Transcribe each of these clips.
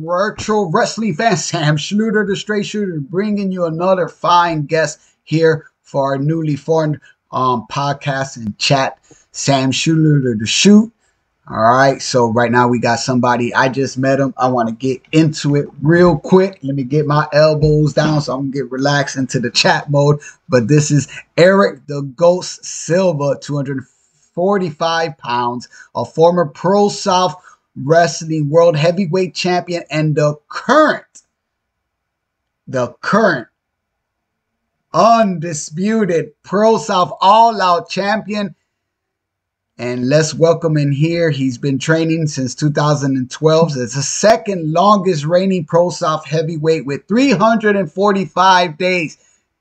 Retro Wrestling fan? Sam Schluter, the Straight Shooter, bringing you another fine guest here for our newly formed podcast and chat. Sam Schluter, the Shoot. All right, so right now we got somebody. I just met him. I want to get into it real quick. Let me get my elbows down so I'm gonna get relaxed into the chat mode. But this is Eric the Ghost Silva, 245 pounds, a former Pro South Wrestling World Heavyweight Champion and the current undisputed Pro South All Out Champion. And let's welcome in here. He's been training since 2012. It's the second longest reigning Pro South heavyweight with 345 days.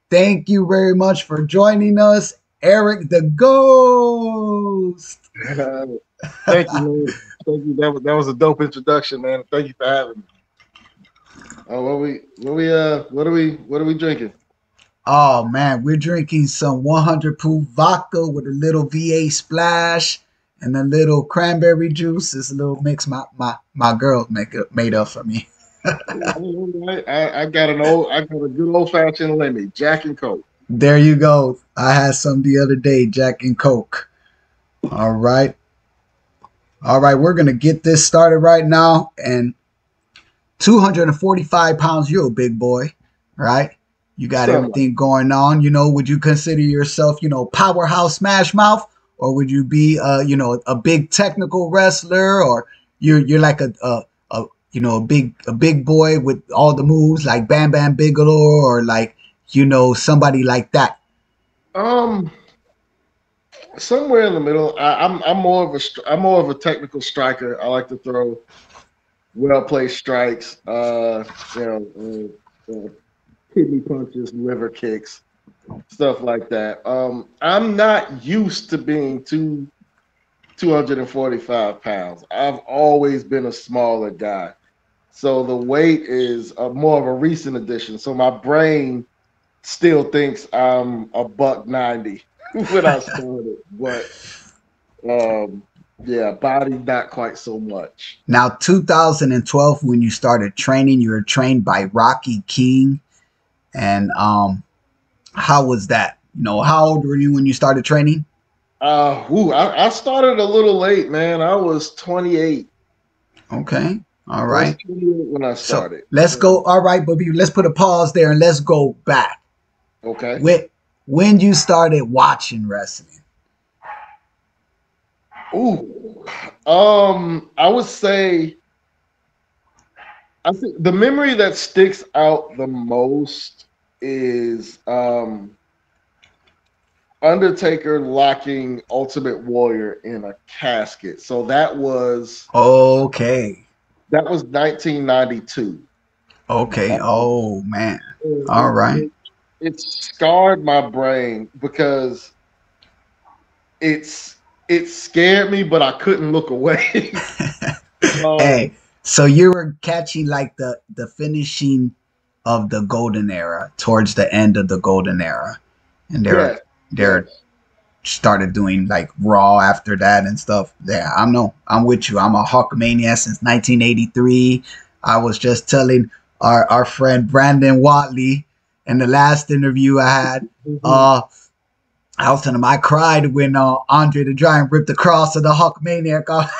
Thank you very much for joining us, Eric the Ghost. Thank you, man. Thank you. That was a dope introduction, man. Thank you for having me. What are we drinking? Oh man, we're drinking some 100 proof vodka with a little VA splash and a little cranberry juice. It's a little mix my girl made up for me. I got a good old fashioned lemon, Jack and Coke. There you go. I had some the other day, Jack and Coke. All right, we're gonna get this started right now. And 245 pounds, you're a big boy, right? You got everything going on. Would you consider yourself, powerhouse smash mouth, or would you be, a big technical wrestler, or you're like a big boy with all the moves like Bam Bam Bigelow, or like, somebody like that? Somewhere in the middle. I'm more of a technical striker. I like to throw well placed strikes. Kidney punches, liver kicks, stuff like that. I'm not used to being 245 pounds. I've always been a smaller guy. So the weight is more of a recent addition. So my brain still thinks I'm a $190 when I started. But yeah, body not quite so much. Now, 2012, when you started training, you were trained by Rocky King. And how was that? How old were you when you started training? I started a little late, man. I was 28. Okay. All right. I was 28 when I started. So let's go. All right, but let's put a pause there and let's go back. Okay. When you started watching wrestling? I would say, I think the memory that sticks out the most is Undertaker locking Ultimate Warrior in a casket. So that was 1992. Okay. Oh man. All right. It scarred my brain because it scared me, but I couldn't look away. Hey, so you were catching like the finishing of the golden era, towards the end of the golden era, and they're started doing like Raw after that and stuff. Yeah, I'm with you. I'm a Hulkamania since 1983. I was just telling our friend Brandon Watley in the last interview I had. I was telling him I cried when Andre the Giant ripped the cross of the Hulkamaniac off.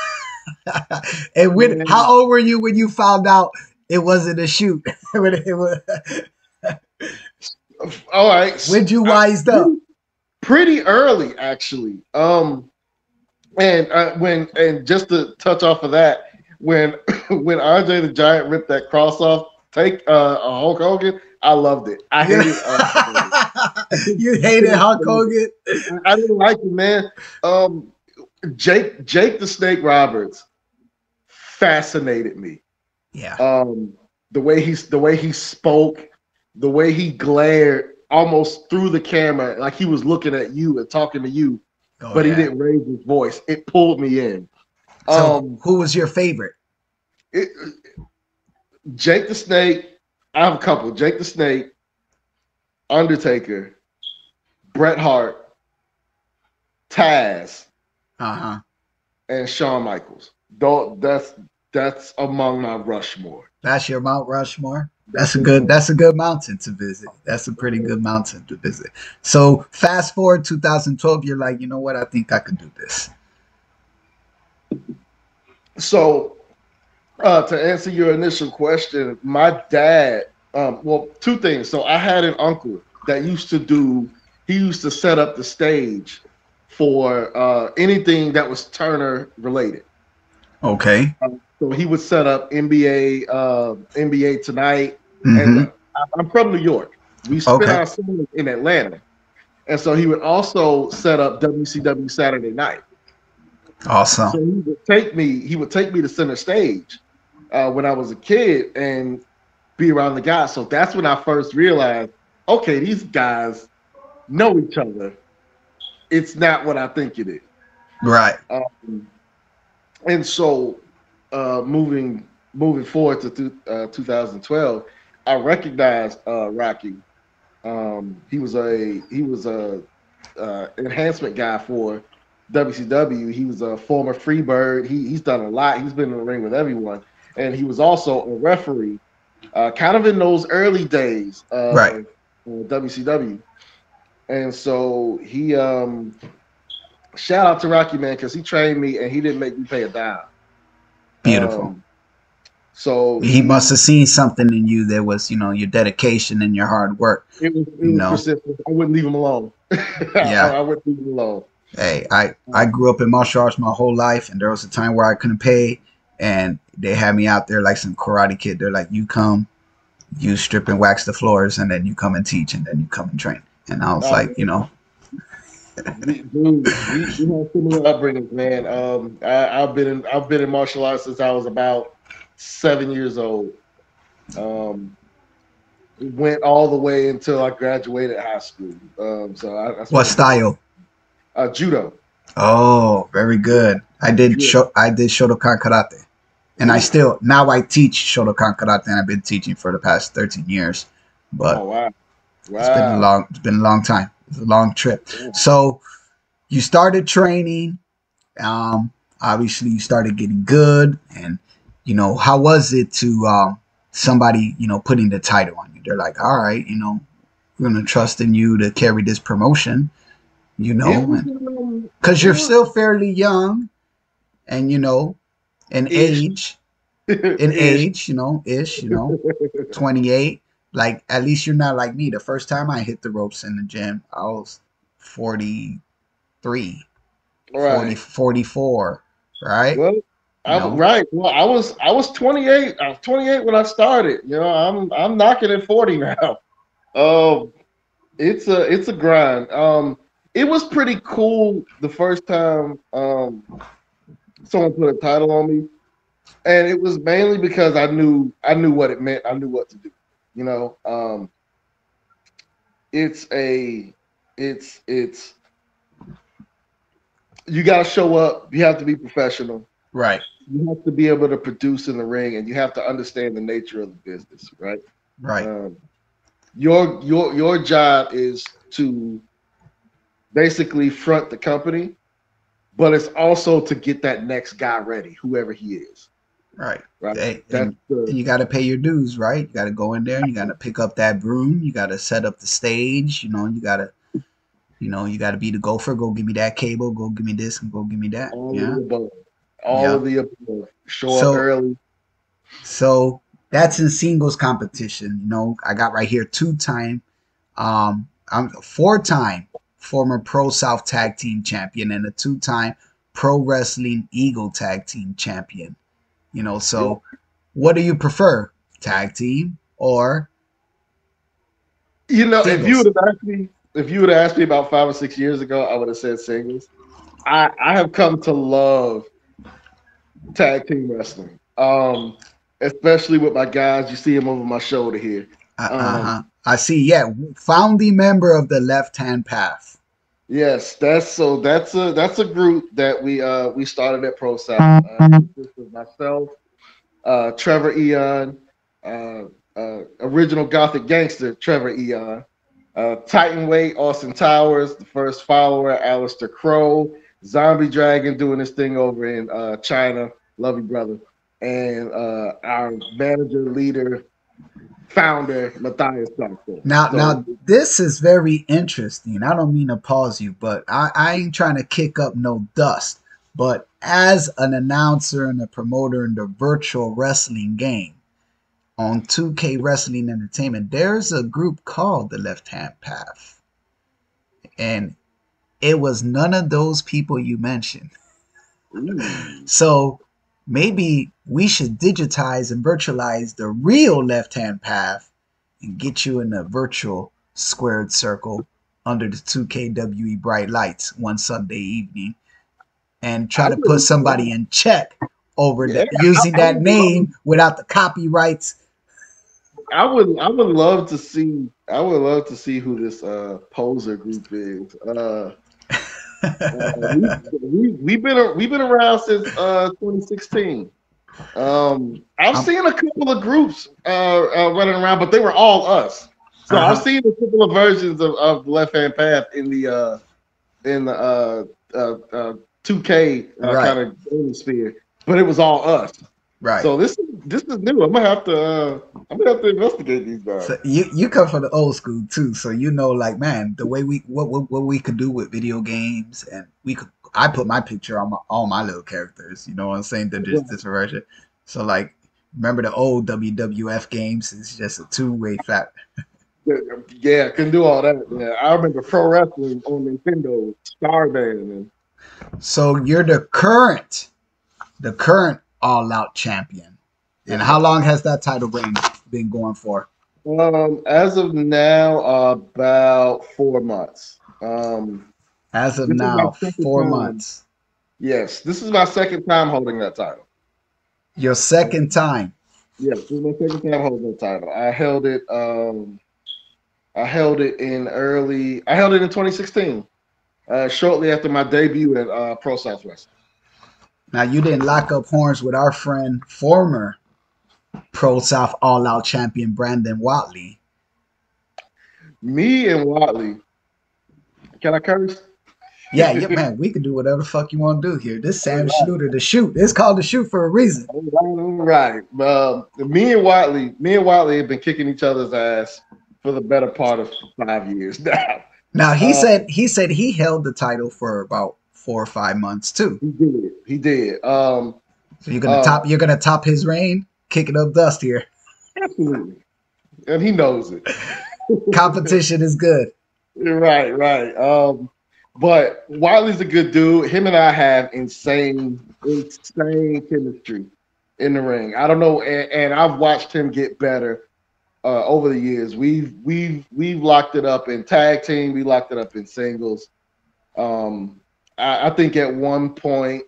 And how old were you when you found out it wasn't a shoot? All right. When'd you wised up? Pretty early, actually. And just to touch off of that, when Andre the Giant ripped that cross off, take a Hulk Hogan, I loved it. I hated You hated Hulk Hogan? I didn't like it, man. Jake the Snake Roberts fascinated me. Yeah. The way he spoke, the way he glared almost through the camera, like he was looking at you and talking to you, but he didn't raise his voice. It pulled me in. So who was your favorite? Jake the Snake. I have a couple. Jake the Snake, Undertaker, Bret Hart, Taz, and Shawn Michaels. That's among my Rushmore. That's your Mount Rushmore. That's a good mountain to visit. That's a pretty good mountain to visit. So fast forward 2012, you're like, you know what? I think I could do this. So to answer your initial question, my dad, well, two things. So I had an uncle that he used to set up the stage for anything that was Turner related. Okay. So he would set up NBA Tonight, Mm-hmm. and I'm from New York. We spent Okay. our summers in Atlanta, and so he would also set up WCW Saturday Night. Awesome. So he would take me to center stage when I was a kid and be around the guys. So that's when I first realized, okay, these guys know each other. It's not what I think it is. Right. And so moving forward to 2012, I recognized Rocky. He was a enhancement guy for WCW. He was a former Freebird. He's done a lot. He's been in the ring with everyone, and he was also a referee, kind of in those early days of Right. WCW. And so he shout out to Rocky, man, because he trained me and he didn't make me pay a dime. Beautiful. So he must have seen something in you that was, you know, your dedication and your hard work. It was persistent. I wouldn't leave him alone. Yeah. I wouldn't leave him alone. Hey, I grew up in martial arts my whole life, and there was a time where I couldn't pay, and they had me out there like some Karate Kid. They're like, you come, you strip and wax the floors, and then you come and teach, and then you come and train. And I was like, you know. Dude, we have similar upbringings, man. I've been in martial arts since I was about 7 years old. Went all the way until I graduated high school. What style? Judo. Oh, very good. I did Shotokan karate, and I teach Shotokan karate, and I've been teaching for the past 13 years. But wow. It's been a long time. It's a long trip. Yeah. So you started training. Obviously you started getting good, and you know, how was it to somebody, you know, putting the title on you? They're like, all right, you know, we're gonna trust in you to carry this promotion, you know, because you're still fairly young, and you know, in age, you know, 28. Like, at least you're not like me. The first time I hit the ropes in the gym, I was 43, right. 44, right? Well, right. Well, I was 28. I was 28 when I started. You know, I'm knocking at 40 now. It's a grind. It was pretty cool the first time someone put a title on me, and it was mainly because I knew what it meant. I knew what to do. You know, it's you got to show up. You have to be professional. Right. You have to be able to produce in the ring, and you have to understand the nature of the business. Right. Right. Your job is to basically front the company, but it's also to get that next guy ready, whoever he is. Right. Hey, and you got to pay your dues, right? You got to go in there and you got to pick up that broom. You got to set up the stage. You know, you got to be the gopher. Go give me that cable. Go give me this and go give me that. All of the above. Show up early. So that's in singles competition. You know, I got right here 2-time. I'm a 4-time former Pro South Tag Team Champion and a 2-time Pro Wrestling Eagle Tag Team Champion. You know, so what do you prefer, tag team or? You know, singles? if you would have asked me about 5 or 6 years ago, I would have said singles. I have come to love tag team wrestling, especially with my guys. You see them over my shoulder here. I see. Yeah, founding member of the Left Hand Path. Yes, that's a group that we started at Pro South. This was myself, Trevor Eon, original Gothic gangster Trevor Eon, Titan Weight Austin Towers, the first follower Aleister Crow, Zombie Dragon doing this thing over in China. Love you, brother. and our manager, leader, founder, Matthias Darko. Now this is very interesting. I don't mean to pause you, but I ain't trying to kick up no dust. But as an announcer and a promoter in the virtual wrestling game on 2K Wrestling Entertainment, there's a group called the Left Hand Path. And it was none of those people you mentioned. So maybe we should digitize and virtualize the real Left Hand Path and get you in a virtual squared circle under the 2KWE bright lights one Sunday evening and try to put somebody in check over using that name without the copyrights. I would love to see who this poser group is. We've been around since 2016. I've seen a couple of groups running around, but they were all us. So I've seen a couple of versions of the Left Hand Path in the 2K kind of game sphere, but it was all us. Right. So this is new. I'm gonna have to investigate these guys. So you come from the old school too, so you know, like, man, the way what we could do with video games, and I put my picture on all my little characters. You know what I'm saying? They're just this version. So like, remember the old WWF games? It's just a two-way flat. Yeah, couldn't do all that. Yeah, I remember pro wrestling on Nintendo, Starband. So you're the current All Out champion. And how long has that title reign been going for? As of now, about 4 months. As of now, 4 months. Yes, this is my second time holding that title. Your second time? Yes, this is my second time holding the title. I held it in 2016, shortly after my debut at Pro South Wrestling. Now, you didn't lock up horns with our friend, former Pro South All Out champion Brandon Watley. Me and Watley. Can I curse? Yeah, man. We can do whatever the fuck you want to do here. This Sam Schluter, the shoot. It's called the shoot for a reason. Right. Me and Watley have been kicking each other's ass for the better part of 5 years now. Now he said he held the title for about 4 or 5 months too. He did. So you're gonna top his reign, kicking up dust here. Absolutely, and he knows it. Competition is good. Right. But Wiley's a good dude. Him and I have insane chemistry in the ring. I don't know, and I've watched him get better over the years. We've locked it up in tag team. We locked it up in singles. I think at one point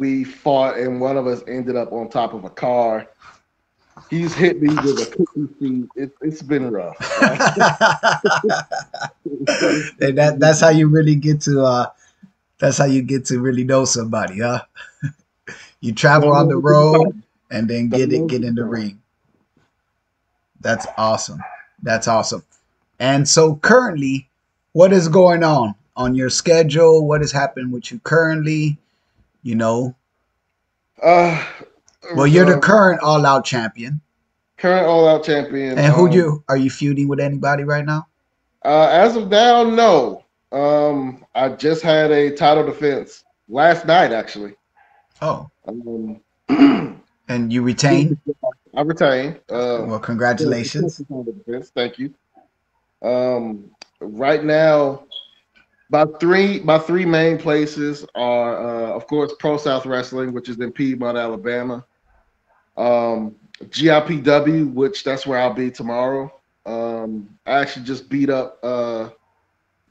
we fought and one of us ended up on top of a car. He's hit me with a cookie sheet. It's been rough. And that's how you really get to really know somebody, huh? You travel on the road and then get in the ring. That's awesome. And so currently, what is going on your schedule? What is happening with you currently? You know? Well, you're the current All Out champion. Current All Out champion. And are you feuding with anybody right now? As of now, no. I just had a title defense last night, actually. Oh. And you retained? I retained. Well, congratulations. Thank you. Right now, my three main places are, of course, Pro South Wrestling, which is in Piedmont, Alabama. GIPW, which that's where I'll be tomorrow. I actually just beat up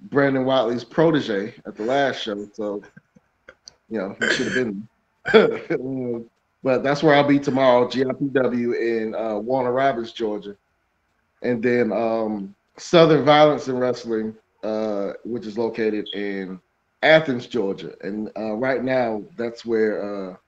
Brandon Watley's protege at the last show, so he should have been. But that's where I'll be tomorrow, GIPW in Warner Robins, Georgia, and then Southern Violence and Wrestling, which is located in Athens, Georgia, and right now that's where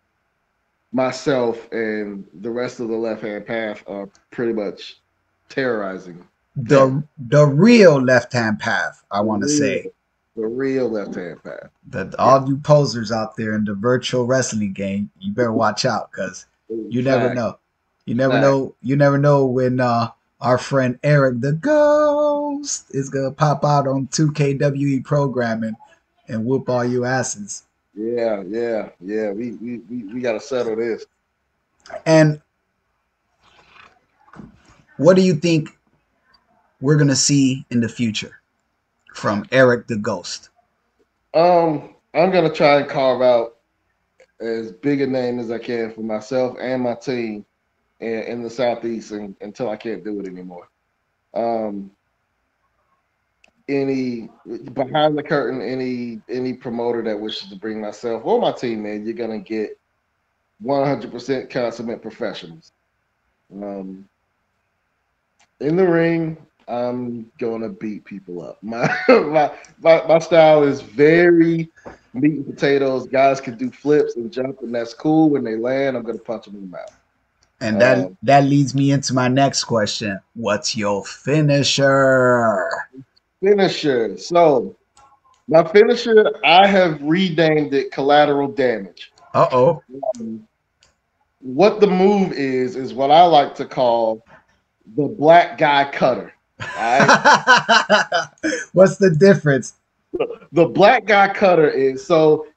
myself and the rest of the Left Hand Path are pretty much terrorizing the real Left Hand Path. I want to say The real left-hand path. All you posers out there in the virtual wrestling game, you better watch out because you never know. You never know. You never know when our friend Eric the Ghost is gonna pop out on 2KWE programming and whoop all you asses. Yeah. We gotta settle this. And what do you think we're gonna see in the future from Eric the Ghost? I'm gonna try and carve out as big a name as I can for myself and my team in the Southeast until I can't do it anymore. Any behind the curtain, any promoter that wishes to bring myself or my team in, you're gonna get 100% consummate professionals. In the ring, I'm gonna beat people up. My style is very meat and potatoes. Guys can do flips and jump, and that's cool. When they land, I'm gonna punch them in the mouth. And that leads me into my next question. What's your finisher? Finisher. So my finisher, I have renamed it collateral damage. Uh-oh. What the move is what I like to call the black guy cutter. All right. What's the difference? The black guy cutter is so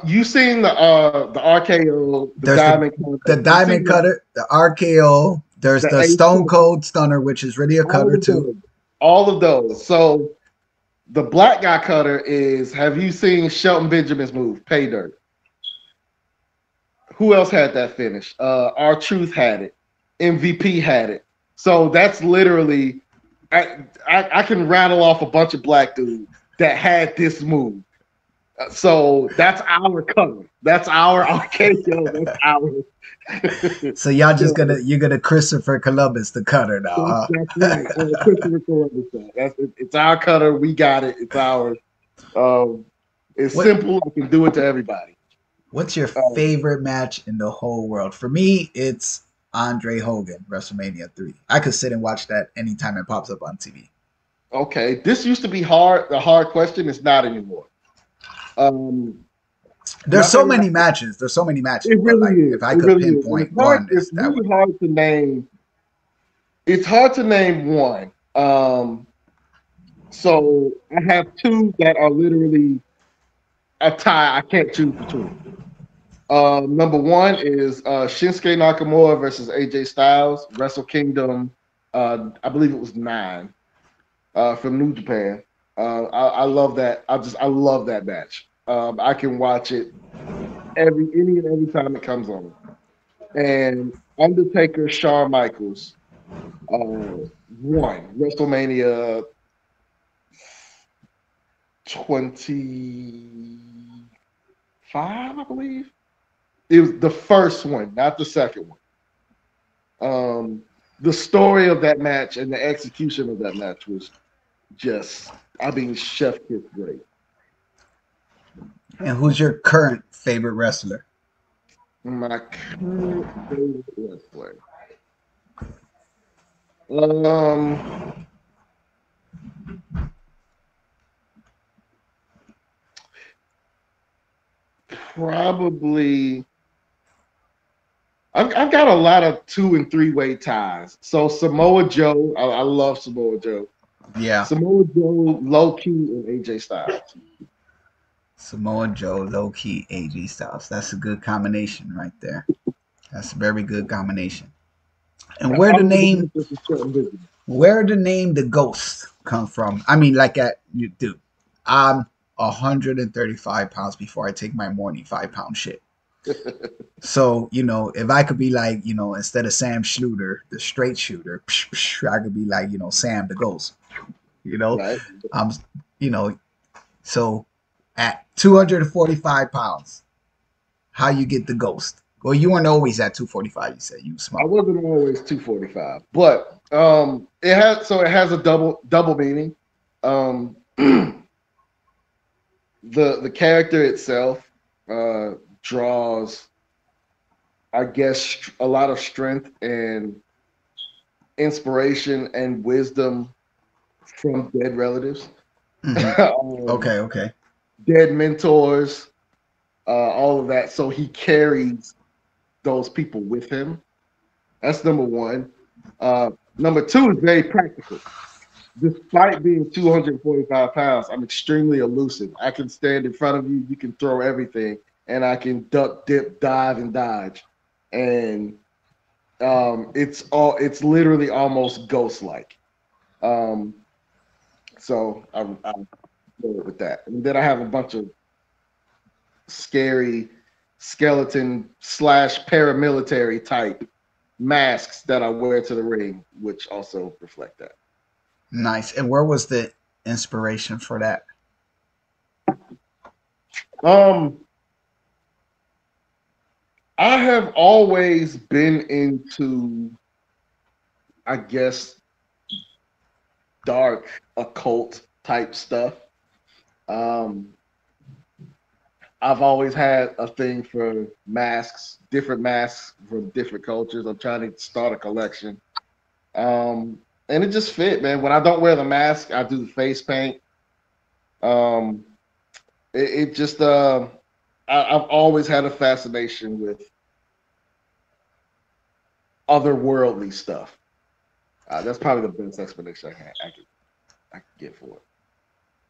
you seen the RKO, the diamond cutter. The diamond cutter, the RKO, there's the Stone Cold Stunner, which is really a cutter too. All of those. So the black guy cutter is, have you seen Shelton Benjamin's move, Pay Dirt? Who else had that finish? R-Truth had it. MVP had it. So that's literally, I can rattle off a bunch of black dudes that had this move. So that's our cover. That's our RKO. That's our. So you're gonna Christopher Columbus the cutter now. That's right. Christopher Columbus. It's our cutter. We got it. It's ours. It's simple. I can do it to everybody. What's your favorite match in the whole world? For me, it's Andre Hogan, WrestleMania 3. I could sit and watch that anytime it pops up on TV. Okay, this used to be hard. The hard question is not anymore. There's so many matches. There's so many matches. It really is. If I could pinpoint one, it's really hard to name. It's hard to name one. So I have two that are literally a tie. I can't choose between. Number one is Shinsuke Nakamura versus AJ Styles, Wrestle Kingdom. I believe it was 9 from New Japan. I love that. I love that match. I can watch it every time it comes on. And Undertaker, Shawn Michaels, won WrestleMania 25, I believe. It was the first one, not the second one. The story of that match and the execution of that match was just, chef kiss great. And who's your current favorite wrestler? My current favorite wrestler. Probably. I've got a lot of 2- and 3-way ties. So Samoa Joe, I love Samoa Joe. Yeah. Samoa Joe, Low Key, and AJ Styles. Samoa Joe, Low Key, AJ Styles. That's a good combination right there. That's a very good combination. And where the name the Ghost come from? I mean, dude, I'm 135 pounds before I take my morning 5-pound shit. So, if I could be like, instead of Sam Schluter, the straight shooter, I could be like, Sam the Ghost. Right. So at 245 pounds, how you get the Ghost? Well, you weren't always at 245. You said you was small. I wasn't always 245, but it has a double meaning. The character itself draws, I guess, a lot of strength and inspiration and wisdom from dead relatives. Okay, okay. Dead mentors, all of that. So he carries those people with him. That's number one. Number two is very practical. Despite being 245 pounds, I'm extremely elusive. I can stand in front of you, you can throw everything, and I can duck, dip, dive, and dodge. And it's literally almost ghost-like. Um, so I'm good with that. And then I have a bunch of scary skeleton slash paramilitary type masks that I wear to the ring, which also reflect that. Nice. And where was the inspiration for that? I have always been into, I guess, dark occult type stuff. Um, I've always had a thing for masks, different masks from different cultures. I'm trying to start a collection. And it just fit, man. When I don't wear the mask, I do the face paint. Um, it just, I've always had a fascination with otherworldly stuff. That's probably the best explanation I can get for it.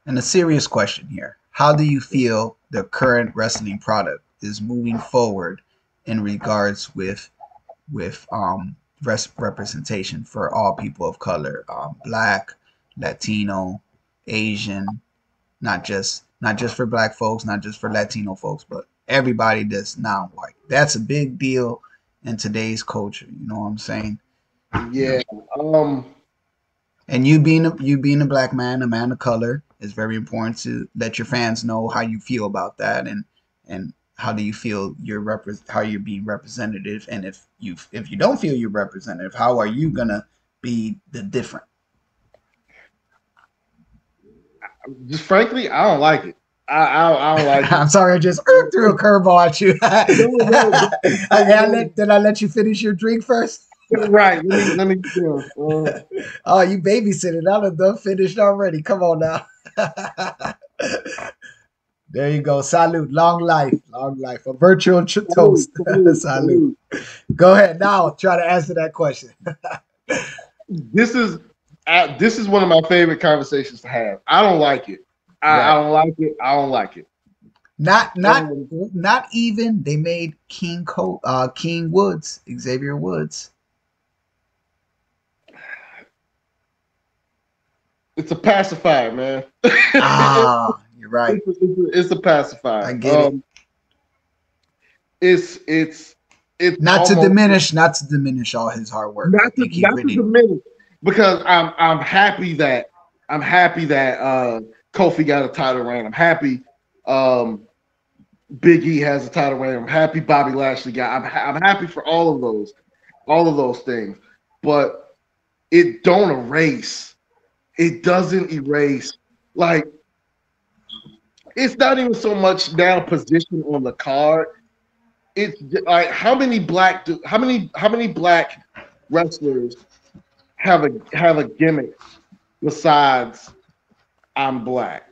And a serious question here. How do you feel the current wrestling product is moving forward in regards with representation for all people of color, black, Latino, Asian, not just for black folks, not just for Latino folks, but everybody that's non-white. That's a big deal in today's culture. You know what I'm saying? Yeah. And you being a black man, a man of color, is very important to let your fans know how you feel about that, and how do you feel how you're being representative, and if you don't feel you're representative, how are you gonna be the different? Just frankly, I don't like it. I don't like I'm it. sorry, I just threw a curveball at you. Did I let you finish your drink first? Right. Let me. Oh, you babysitting. I'm done finished already. Come on now. There you go. Salute. Long life. Long life. A virtual toast. Salute. Salute. Go ahead. Now try to answer that question. This is this is one of my favorite conversations to have. I don't like it. I Right. don't like it. I don't like it. Not not Um, not even they made King Woods, Xavier Woods. it's a pacifier, man. Ah, you're right. It's a I pacifier. get it. It's Not to almost diminish, not to diminish all his hard work. I think he not to really diminish because I'm happy that Kofi got a title reign. I'm happy um, Big E has a title reign. I'm happy Bobby Lashley got. I'm happy for all of those things. But it don't erase. It doesn't erase. Like it's not even so much now position on the card. It's like how many black wrestlers have a gimmick besides I'm black?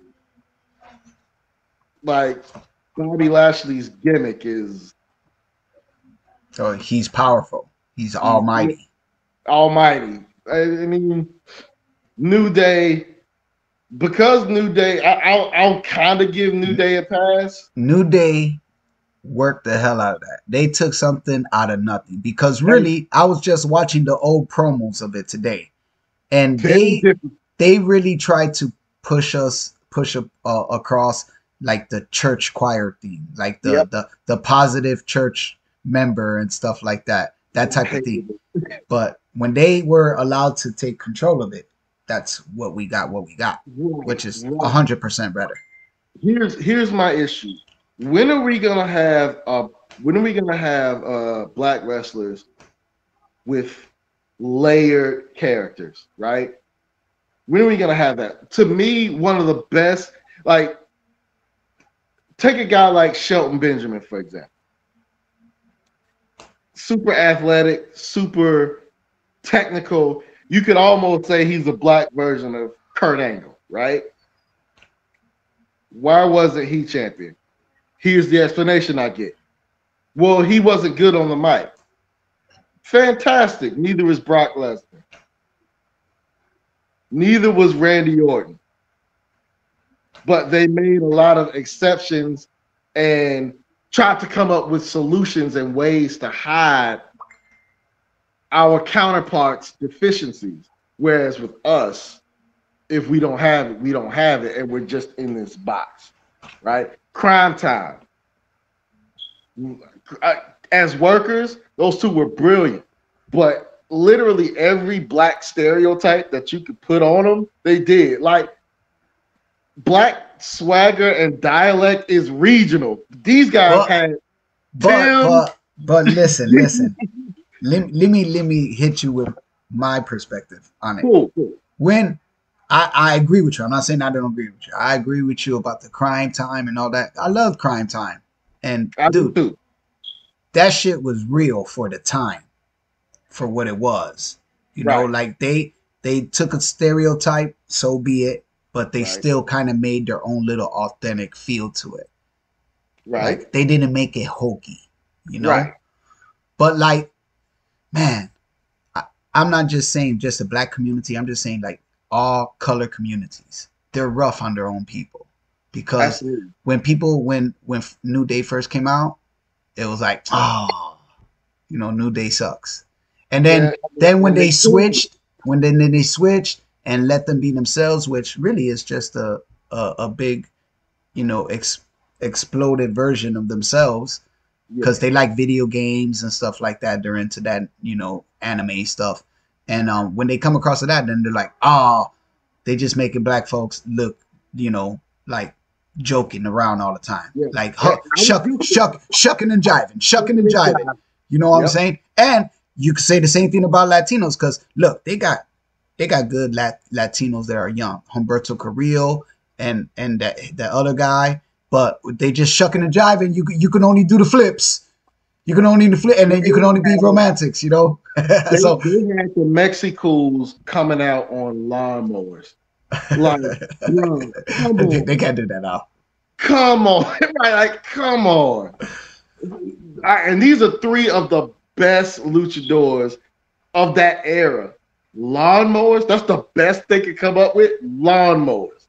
Like Bobby Lashley's gimmick is so he's powerful. He's he's almighty. almighty. I mean, New Day, because New Day, I'll kind of give New Day a pass. New Day worked the hell out of that. They took something out of nothing because They really I was just watching the old promos of it today, and very different. they really tried to push across like the church choir thing, like the Yep. the positive church member and stuff like that, that I type of hated thing. it. But when they were allowed to take control of it, that's what we got. What we got, Right, which is right. 100% better. Here's my issue. When are we gonna have black wrestlers with layered characters, right? When are we gonna have that? To me, one of the best, like take a guy like Shelton Benjamin, for example. Super athletic, super technical. You could almost say he's a black version of Kurt Angle, right? Why wasn't he champion? Here's the explanation I get. Well, he wasn't good on the mic. Fantastic. Neither was Brock Lesnar. Neither was Randy Orton. But they made a lot of exceptions and tried to come up with solutions and ways to hide our counterparts' deficiencies. Whereas with us, if we don't have it, we don't have it, and we're just in this box, right? Crime Time. As workers, those two were brilliant, but literally every black stereotype that you could put on them, they did. Like, black swagger and dialect is regional. These guys had but listen. let me hit you with my perspective on it. Cool. When I agree with you. I'm not saying I don't agree with you. I agree with you about the Crime Time and all that. I love Crime Time. And dude, that shit was real for the time, for what it was. You know, like they took a stereotype, so be it, but they still kind of made their own little authentic feel to it. Right. Like, they didn't make it hokey, you know? Right. But like, man, I'm not just saying just the black community. I'm just saying like all color communities. They're rough on their own people. Because when New Day first came out, it was like, oh, you know, New Day sucks. And then when they switched and let them be themselves, which really is just a big, you know, exploded version of themselves, because they like video games and stuff like that. They're into that, you know, anime stuff. And when they come across that, then they're like, oh, they just making black folks look, you know, like joking around all the time. Like shucking and jiving. You know what I'm saying? And you could say the same thing about Latinos, because look, they got good Latinos that are young. Humberto Carrillo and that other guy, but they just shucking and jiving. You can only do the flips. You can only do the flip, and then you can only be romantics, you know? So they had the Mexicools coming out on lawnmowers. Like, bro, come on. They can't do that now. Come on. Like, come on. And these are three of the best luchadors of that era. Lawnmowers, that's the best they could come up with. Lawnmowers.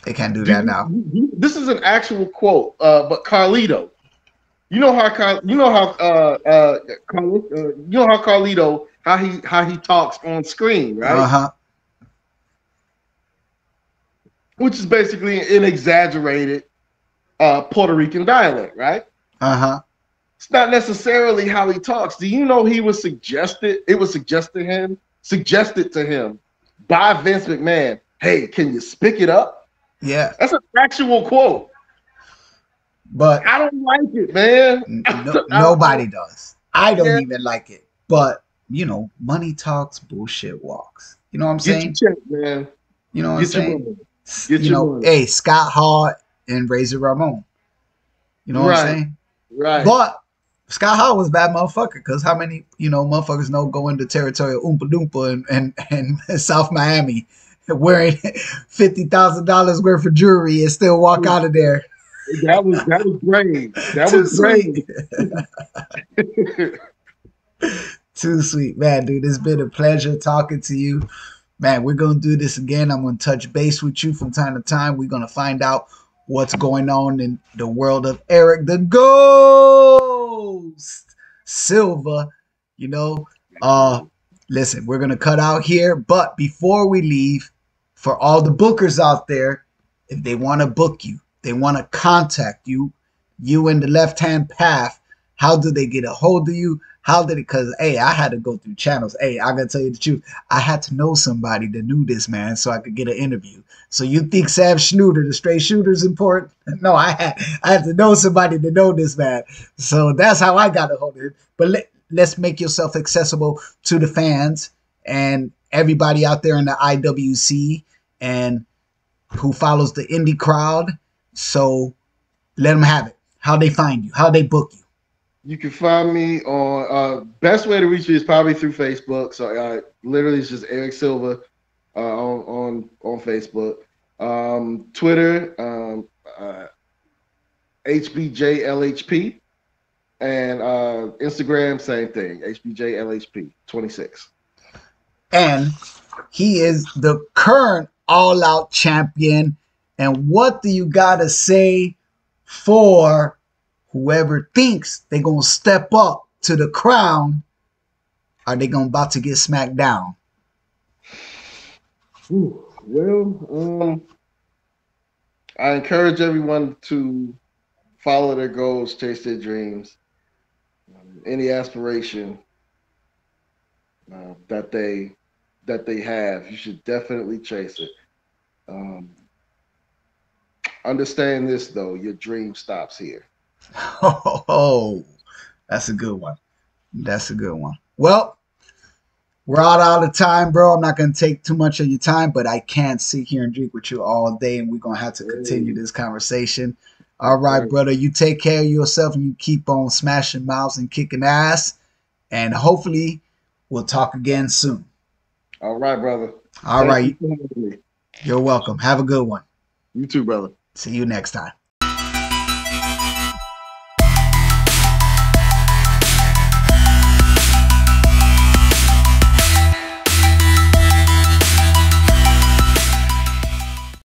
They can't do that now. This is an actual quote, but Carlito. You know how Carlito, how he talks on screen, right? Uh-huh. Which is basically an exaggerated Puerto Rican dialect, right? Uh-huh. It's not necessarily how he talks. Do you know it was suggested to him by Vince McMahon, hey, can you spick it up? Yeah. That's an actual quote. But I don't like it, man. Nobody does. I don't even like it. But, you know, money talks, bullshit walks. You know what I'm saying? Get your check, man. You know what I'm saying? You know, hey, Scott Hall and Razor Ramon. You know what I'm saying? Right. But Scott Hall was a bad motherfucker, because how many, you know, motherfuckers know go into territorial Oompa Loompa and South Miami wearing $50,000 worth of jewelry and still walk out of there. That was great. That was great. Too sweet, man, dude. It's been a pleasure talking to you. Man, we're going to do this again. I'm going to touch base with you from time to time. We're going to find out what's going on in the world of Eric the Ghost Silva. You know, listen, we're going to cut out here. But before we leave, for all the bookers out there, if they want to book you, they want to contact you, you in the left-hand path, how do they get a hold of you? How did it? Because, hey, I had to go through channels. Hey, I got to tell you the truth. I had to know somebody that knew this man so I could get an interview. So you think Sam Schnuder, the straight shooter, is important? No, I had to know somebody to know this man. So that's how I got a hold of him. But let's make yourself accessible to the fans and everybody out there in the IWC and who follows the indie crowd. So let them have it. How they find you, how they book you. You can find me on best way to reach me is probably through Facebook. So literally it's just Eric Silva on Facebook. Twitter, HBJLHP, and Instagram, same thing, HBJLHP26. And he is the current all-out champion. And what do you gotta say for whoever thinks they're gonna step up to the crown? Are they gonna about to get smacked down? Well, I encourage everyone to follow their goals, chase their dreams, any aspiration that they have. You should definitely chase it. Understand this though: your dream stops here. Oh, that's a good one. That's a good one. Well, we're out of time, bro. I'm not going to take too much of your time, but I can't sit here and drink with you all day, and we're going to have to continue this conversation. All right, brother. You take care of yourself, and you keep on smashing mouths and kicking ass, and hopefully we'll talk again soon. All right, brother. All right. You're welcome. Have a good one. You too, brother. See you next time.